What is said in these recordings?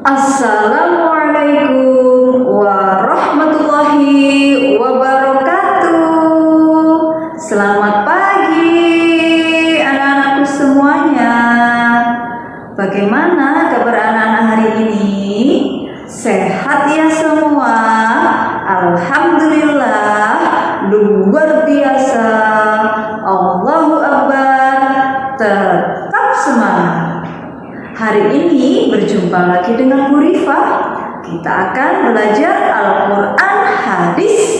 Assalamualaikum warahmatullahi wabarakatuh. Selamat pagi anak-anakku semuanya. Bagaimana kabar anak-anak hari ini? Sehat ya semua? Alhamdulillah, luar biasa. Allahu Akbar. Tetap semangat. Hari ini berjumpa lagi dengan Bu Rifa. Kita akan belajar Al-Quran hadis.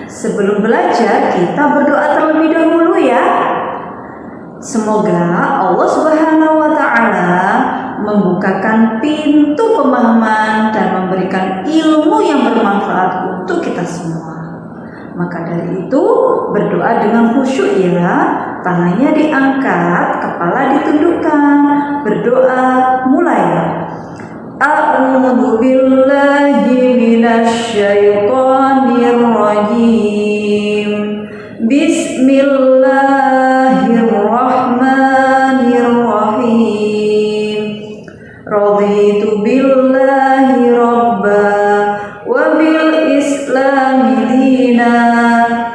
Sebelum belajar, kita berdoa terlebih dahulu ya. Semoga Allah Subhanahu wa Ta'ala membukakan pintu pemahaman dan memberikan ilmu yang bermanfaat untuk kita semua. Maka dari itu, berdoa dengan khusyuk ya. Tangannya diangkat, kepala ditundukkan. Berdoa mulai. A'udzu billahi minasyaitonir rajim. Bismillahirrahmanirrahim. Raditu billahi rabba wa bil islami dina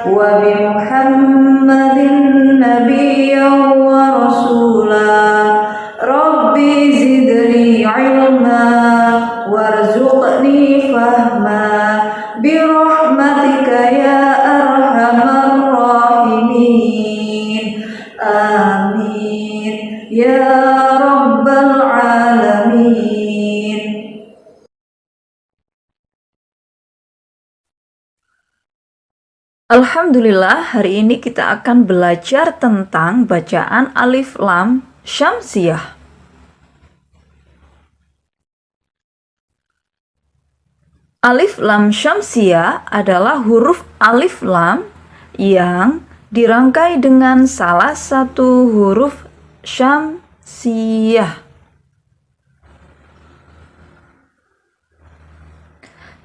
wa bi Muhammadin nabiyyan wa rasulah. Rabbi zidni ilma warzuqni fahma birahmatika ya arhamar rahimin. Amin ya rabbal alamin. Alhamdulillah, hari ini kita akan belajar tentang bacaan alif lam syamsiyah. Alif lam syamsiyah adalah huruf alif lam yang dirangkai dengan salah satu huruf syamsiyah.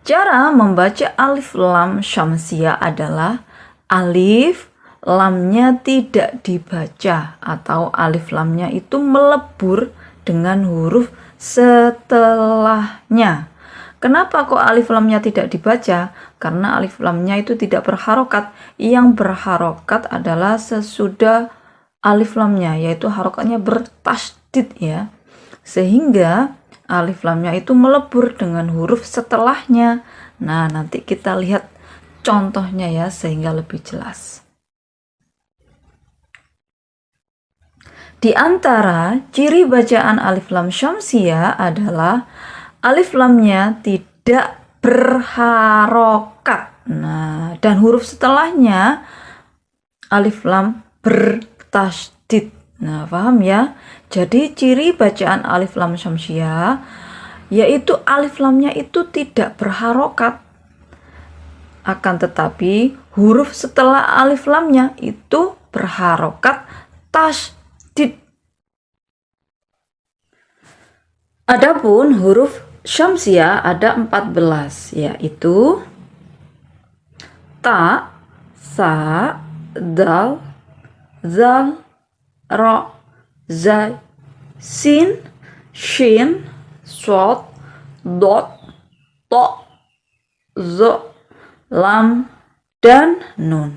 Cara membaca alif lam syamsiyah adalah alif lamnya tidak dibaca atau alif lamnya itu melebur dengan huruf setelahnya. Kenapa kok alif lamnya tidak dibaca? Karena alif lamnya itu tidak berharokat. Yang berharokat adalah sesudah alif lamnya, yaitu harokatnya bertasydid ya. Sehingga alif lamnya itu melebur dengan huruf setelahnya. Nah, nanti kita lihat contohnya ya, sehingga lebih jelas. Di antara ciri bacaan alif lam syamsiyah adalah alif lamnya tidak berharokat. Nah, dan huruf setelahnya alif lam bertasydid. Nah, paham ya? Jadi ciri bacaan alif lam syamsiyah yaitu alif lamnya itu tidak berharokat. Akan tetapi huruf setelah alif lamnya itu berharokat tasydid. Adapun huruf syamsiyah ada 14, yaitu ta, sa, dal, zal, ra, zai, sin, shin, shod, dot, to, zo, lam, dan nun.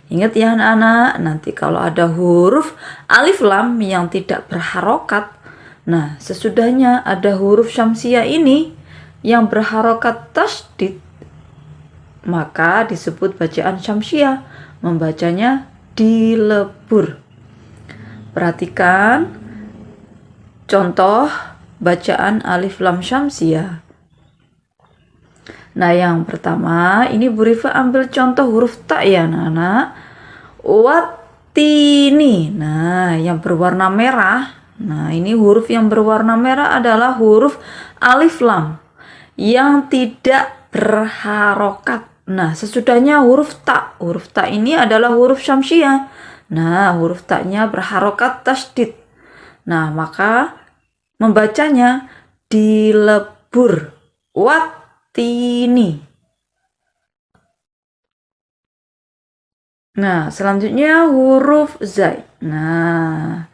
Ingat ya anak-anak, nanti kalau ada huruf alif lam yang tidak berharokat, nah sesudahnya ada huruf syamsiyah ini yang berharokat tasydid, maka disebut bacaan syamsiyah, membacanya dilebur. Perhatikan contoh bacaan alif lam syamsiyah. Nah, yang pertama ini Bu Rifa ambil contoh huruf ta ya anak-anak. Watini. Nah, yang berwarna merah. Nah, ini huruf yang berwarna merah adalah huruf alif lam yang tidak berharokat. Nah, sesudahnya huruf ta. Huruf ta ini adalah huruf syamsiyah. Nah, huruf ta-nya berharokat tasydid. Nah, maka membacanya dilebur. Watini. Nah, selanjutnya huruf zai. Nah,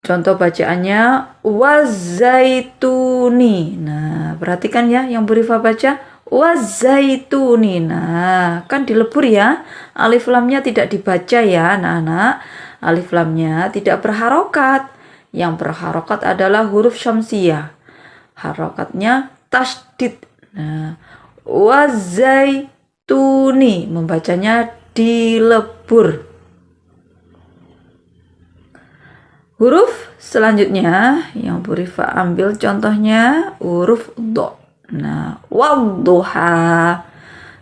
Contoh bacaannya wazaituni. Nah, perhatikan ya yang Bu Rifa baca wazaituni. Nah, kan dilebur ya. Alif lamnya tidak dibaca ya, anak-anak. Alif lamnya tidak berharokat. Yang berharokat adalah huruf syamsiyah. Harokatnya tasdid. Nah, wazaituni membacanya dilebur. Huruf selanjutnya yang Bu Rifa ambil contohnya huruf do. Nah, wadduha.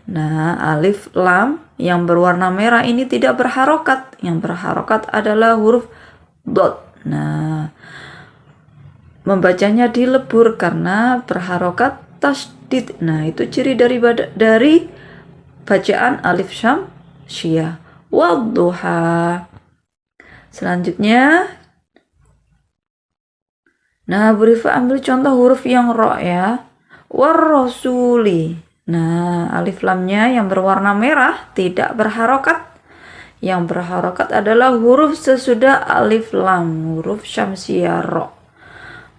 Nah, alif lam yang berwarna merah ini tidak berharokat. Yang berharokat adalah huruf dot. Nah, membacanya dilebur karena berharokat tasdid. Nah, itu ciri dari bacaan alif syamsiyah. Wadduha. Selanjutnya, nah, Bu Rifa ambil contoh huruf yang ro ya. Warrasuli. Nah, alif lamnya yang berwarna merah tidak berharokat. Yang berharokat adalah huruf sesudah alif lam, huruf syamsiyah ro.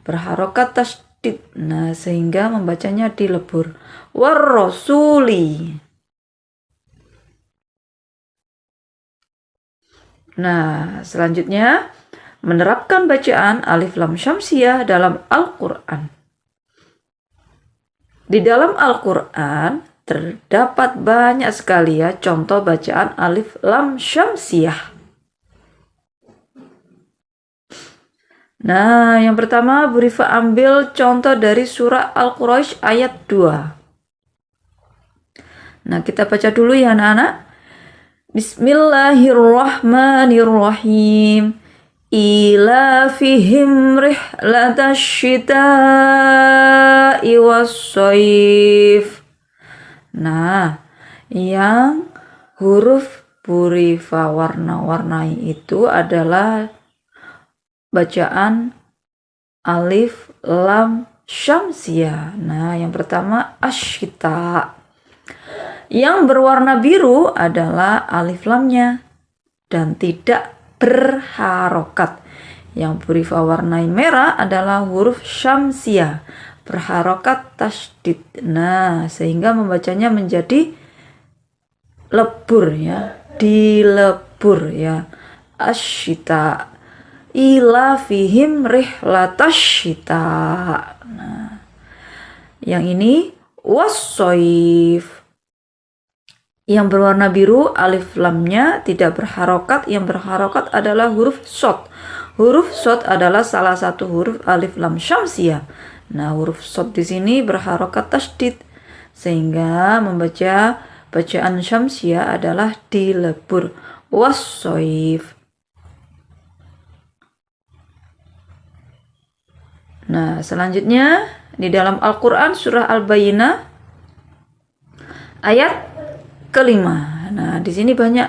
Berharokat tasdid. Nah, sehingga membacanya dilebur. Warrasuli. Nah, selanjutnya menerapkan bacaan alif lam syamsiyah dalam Al-Quran. Di dalam Al-Quran terdapat banyak sekali ya contoh bacaan alif lam syamsiyah. Nah, yang pertama Bu Rifa ambil contoh dari surah Al-Quraisy ayat 2. Nah, kita baca dulu ya anak-anak. Bismillahirrahmanirrahim. Ilafihim rihlatash syita'i was-shaif. Nah, yang huruf Bu Rifa warna-warnai itu adalah bacaan alif lam syamsiyah. Nah, yang pertama asyita. Yang berwarna biru adalah alif lamnya dan tidak berharokat. Yang Bu Rifa warnai merah adalah huruf syamsiyah, berharokat tasdid. Nah, sehingga membacanya menjadi lebur ya, dilebur ya. Asyita. Ila fihim rihlatash syita. Nah, yang ini was-shaif. Yang berwarna biru alif lamnya tidak berharokat. Yang berharokat adalah huruf shod. Huruf shod adalah salah satu huruf alif lam syamsiyah. Nah, huruf shod di sini berharokat tasdid sehingga membaca bacaan syamsiyah adalah dilebur. Was-shaif. Nah, selanjutnya di dalam Al-Quran surah Al-Bayyinah ayat kelima. Nah, di sini banyak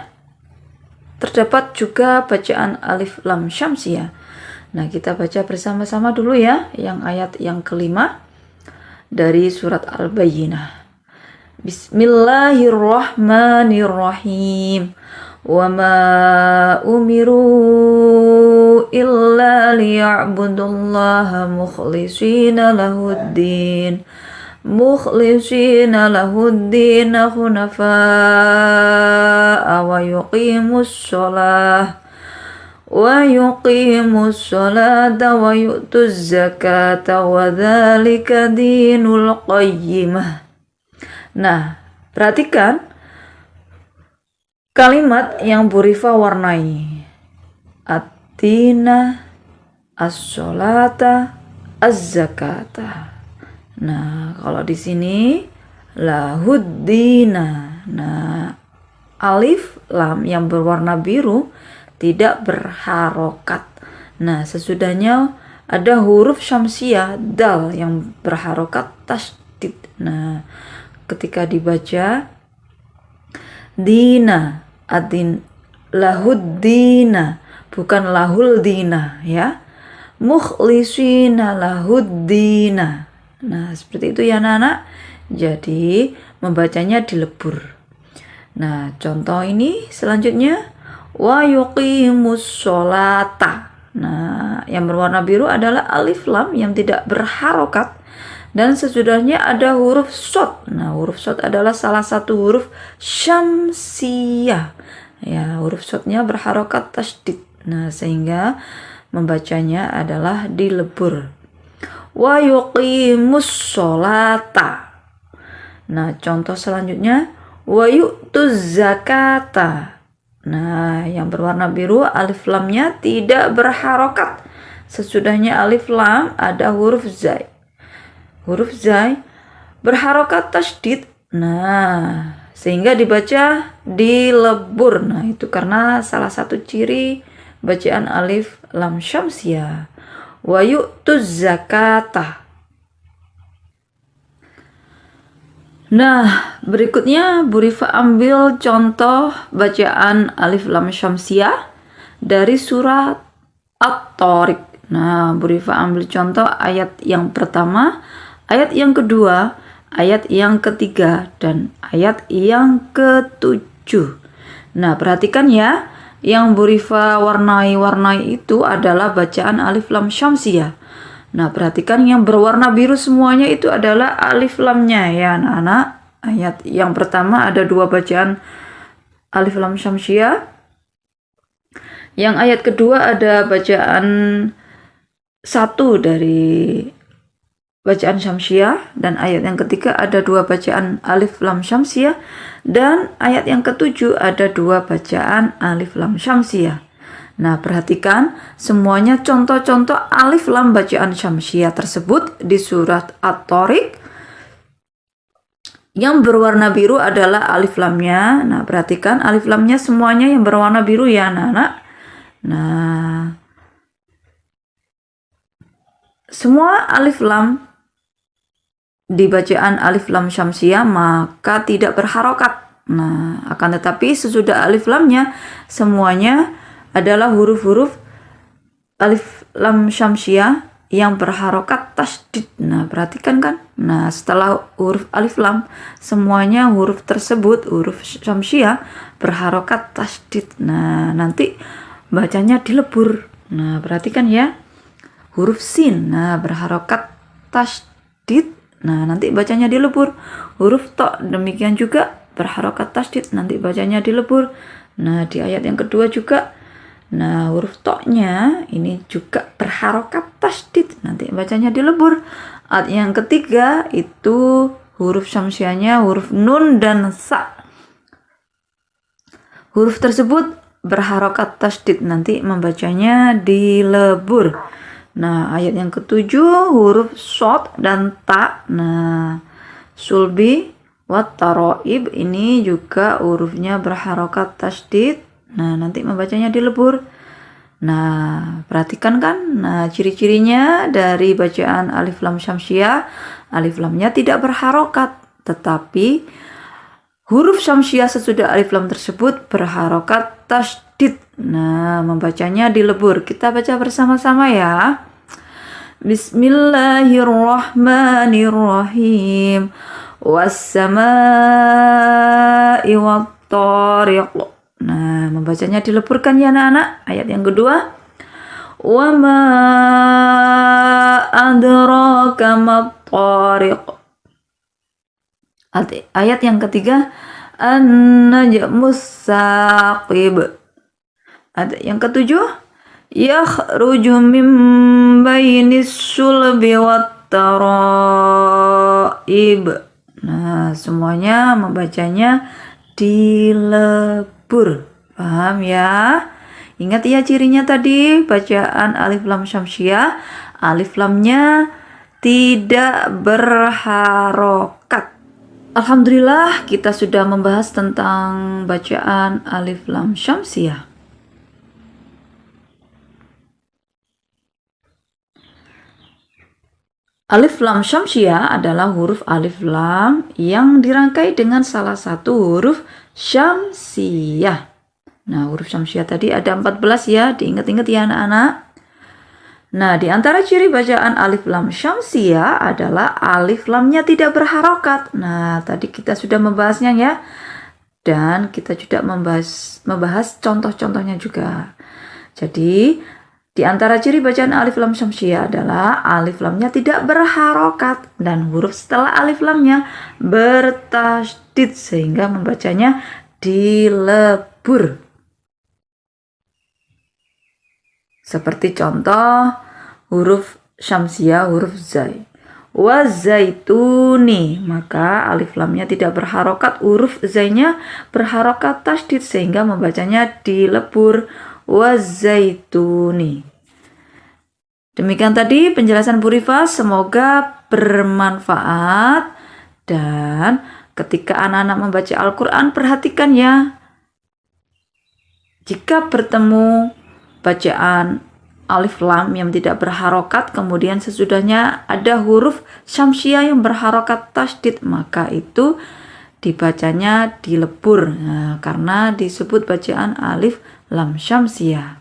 terdapat juga bacaan alif lam syamsiyah. Nah, kita baca bersama-sama dulu ya yang ayat yang kelima dari surat Al-Bayyinah. Bismillahirrahmanirrahim. Wa ma umiru illa liya'budullaha mukhlishina lahuddin. Mukhlishina lahuddin hunafa'a wa yuqimus sholata wa yu'tuz zakata wa dzalika dinul qayyimah. Nah, perhatikan kalimat yang Bu Rifa warnai. At-tina, as-sholata, az-zakata. Nah, kalau di sini lahuddina. Nah, alif lam yang berwarna biru tidak berharokat. Nah, sesudahnya ada huruf syamsiyah dal yang berharokat tasdid. Nah, ketika dibaca dina, adin, lahuddina, bukan lahuldina ya. Mukhlishina lahuddina. Nah, seperti itu ya anak-anak. Jadi, membacanya dilebur. Nah, contoh ini selanjutnya wa yuqimus sholata. Nah, yang berwarna biru adalah alif lam yang tidak berharokat. Dan sesudahnya ada huruf shod. Nah, huruf shod adalah salah satu huruf syamsiyah. Ya, huruf shodnya berharokat tasydid. Nah, sehingga membacanya adalah dilebur. Wa yuqimus sholata. Nah, contoh selanjutnya wa yu'tuz zakata. Nah, yang berwarna biru alif lamnya tidak berharokat. Sesudahnya alif lam ada huruf zai. Huruf zai berharokat tasydid. Nah, sehingga dibaca dilebur. Nah, itu karena salah satu ciri bacaan alif lam syamsiyah. Wa yu'tuz zakata. Nah, berikutnya Bu Rifa ambil contoh bacaan alif lam syamsiyah dari surat At-Thariq. Nah, Bu Rifa ambil contoh ayat yang pertama, ayat yang kedua, ayat yang ketiga, dan ayat yang ketujuh. Nah, perhatikan ya, yang Bu Rifa warnai-warnai itu adalah bacaan alif lam syamsiyah. Nah, perhatikan yang berwarna biru semuanya itu adalah alif lamnya ya anak-anak. Ayat yang pertama ada dua bacaan alif lam syamsiyah. Yang ayat kedua ada bacaan satu dari bacaan syamsiyah. Dan ayat yang ketiga ada dua bacaan alif lam syamsiyah. Dan ayat yang ketujuh ada dua bacaan alif lam syamsiyah. Nah, perhatikan semuanya contoh-contoh alif lam bacaan syamsiyah tersebut di surat At-Thariq. Yang berwarna biru adalah alif lamnya. Nah, perhatikan alif lamnya semuanya yang berwarna biru ya anak-anak. Nah, semua alif lam di bacaan alif lam syamsiyah maka tidak berharokat. Nah, akan tetapi sesudah alif lamnya semuanya adalah huruf-huruf alif lam syamsiyah yang berharokat tasydid. Nah, perhatikan kan? Nah, setelah huruf alif lam, semuanya huruf tersebut, huruf syamsiyah berharokat tasydid. Nah, nanti bacanya dilebur. Nah, perhatikan ya. Huruf sin, nah berharokat tasydid. Nah, nanti bacanya dilebur. Huruf to demikian juga berharokat tasydid, nanti bacanya dilebur. Nah, di ayat yang kedua juga. Nah, huruf to-nya ini juga berharokat tasydid, nanti bacanya dilebur. Ayat yang ketiga itu huruf syamsiyahnya huruf nun dan sa. Huruf tersebut berharokat tasydid, nanti membacanya dilebur. Nah, ayat yang ketujuh huruf shod dan ta. Nah, sulbi wat taroib ini juga hurufnya berharokat tasydid. Nah, nanti membacanya dilebur. Nah, perhatikan kan? Nah, ciri-cirinya dari bacaan alif lam syamsiyah, alif lamnya tidak berharokat, tetapi huruf syamsiyah sesudah alif lam tersebut berharokat tasydid. Nah, membacanya dilebur. Kita baca bersama-sama ya. Bismillahirrahmanirrahim. Was-samaa'i wat-thariq. Nah, membacanya dileburkan ya anak-anak. Ayat yang kedua. Wa ma adraka mat-thariq. Ayat yang ketiga. An-najmus saqib. Ayat yang ketujuh. Yakhruju min bainis sulbi wat-taraib. Nah, semuanya membacanya dilebur. Paham ya? Ingat ya cirinya tadi, bacaan alif lam syamsiyah, alif lamnya tidak berharokat. Alhamdulillah kita sudah membahas tentang bacaan alif lam syamsiyah. Alif lam syamsiyah adalah huruf alif lam yang dirangkai dengan salah satu huruf syamsiyah. Nah, huruf syamsiyah tadi ada 14 ya, diingat-ingat ya anak-anak. Nah, di antara ciri bacaan alif lam syamsiyah adalah alif lamnya tidak berharokat. Nah, tadi kita sudah membahasnya ya. Dan kita juga membahas contoh-contohnya juga. Jadi, Di antara ciri bacaan alif lam syamsiah adalah alif lamnya tidak berharokat dan huruf setelah alif lamnya bertasydid sehingga membacanya dilebur. Seperti contoh huruf syamsiah, huruf zai. Wa zaituni, maka alif lamnya tidak berharokat, huruf zainya berharokat tasydid sehingga membacanya dilebur. Wa zaituni. Demikian tadi penjelasan Bu Rifa, semoga bermanfaat. Dan ketika anak-anak membaca Al-Quran, perhatikan ya, jika bertemu bacaan alif lam yang tidak berharokat, kemudian sesudahnya ada huruf syamsiah yang berharokat tasydid, maka itu dibacanya dilebur. Nah, karena disebut bacaan alif lam syamsiah.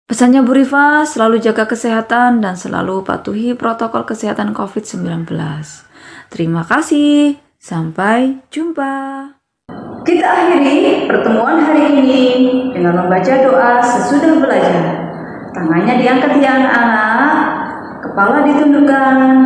Pesannya Bu Rifa, selalu jaga kesehatan dan selalu patuhi protokol kesehatan COVID-19. Terima kasih, sampai jumpa. Kita akhiri pertemuan hari ini dengan membaca doa sesudah belajar. Tangannya diangkat ya anak-anak, kepala ditundukkan,